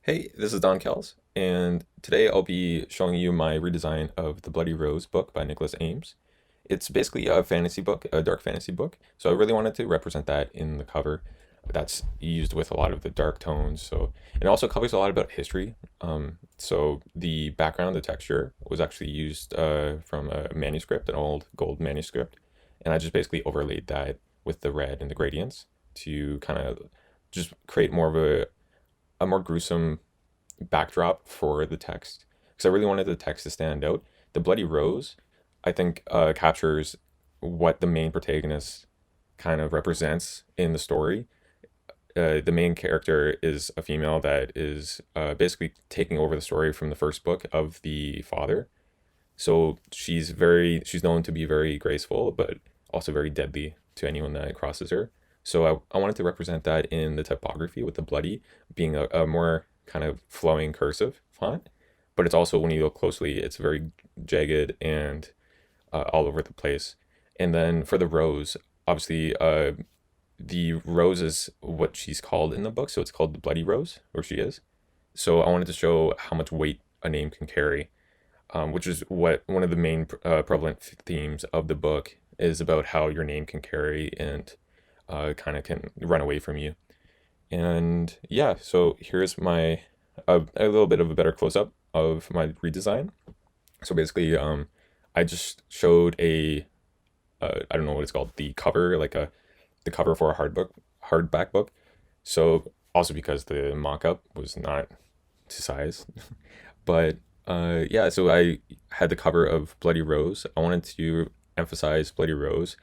Hey, this is Don Kells, and today I'll be showing you my redesign of The Bloody Rose book by Nicholas Eames. It's basically a fantasy book, a dark fantasy book, so I really wanted to represent that in the cover. That's used with a lot of the dark tones, so it also covers a lot about history. So the background, the texture, was actually used from a manuscript, an old gold manuscript, and I just basically overlaid that with the red and the gradients to kind of just create more of a more gruesome backdrop for the text because I really wanted the text to stand out. The Bloody Rose, I think, captures what the main protagonist kind of represents in the story. The main character is a female that is basically taking over the story from the first book of the father. So she's known to be very graceful, but also very deadly to anyone that crosses her. So I wanted to represent that in the typography with the bloody being a more kind of flowing cursive font. But it's also, when you look closely, it's very jagged and all over the place. And then for the rose, obviously, the rose is what she's called in the book. So it's called the Bloody Rose, where she is. So I wanted to show how much weight a name can carry, which is what one of the main prevalent themes of the book is, about how your name can carry and kind of can run away from you. And yeah, so here's my a little bit of a better close up of my redesign. So basically, I just showed I don't know what it's called, the cover, like the cover for a hardback book. So also because the mock-up was not to size, but yeah, so I had the cover of Bloody Rose. I wanted to emphasize Bloody Rose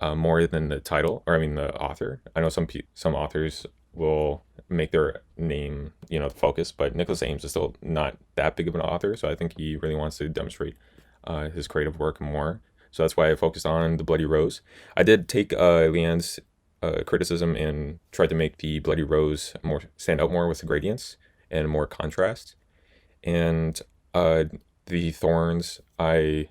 more than the title, or I mean the author. I know some authors will make their name, the focus, but Nicholas Ames is still not that big of an author, so I think he really wants to demonstrate his creative work more. So that's why I focused on the Bloody Rose. I did take Leanne's criticism and tried to make the Bloody Rose more stand out more with the gradients and more contrast. And uh, the thorns, I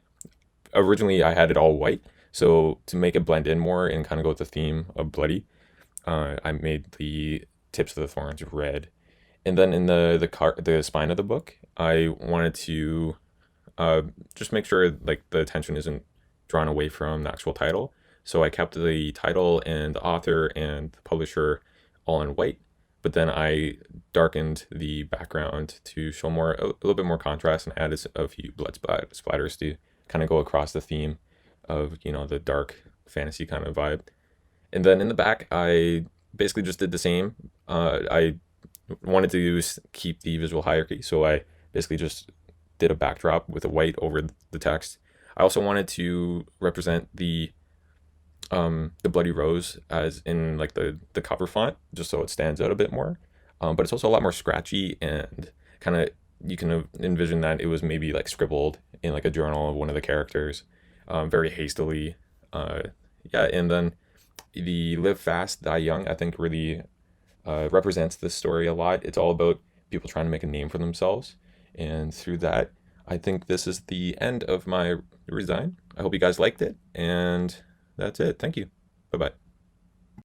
had it all white, so to make it blend in more and kind of go with the theme of bloody, I made the tips of the thorns red. And then in the spine of the book, I wanted to just make sure like the attention isn't drawn away from the actual title. So I kept the title and the author and the publisher all in white, but then I darkened the background to show a little bit more contrast and added a few splatters to kind of go across the theme of the dark fantasy kind of vibe. And then in the back, I basically just did the same. I wanted to keep the visual hierarchy, so I basically just did a backdrop with a white over the text. I also wanted to represent the bloody rose as in like the cover font, just so it stands out a bit more. But it's also a lot more scratchy and kind of, you can envision that it was maybe like scribbled in like a journal of one of the characters, very hastily. Uh, yeah, and then the live fast, die young, I think really represents this story a lot. It's all about people trying to make a name for themselves, and through that, I think this is the end of my resign. I hope you guys liked it, and that's it. Thank you. Bye bye.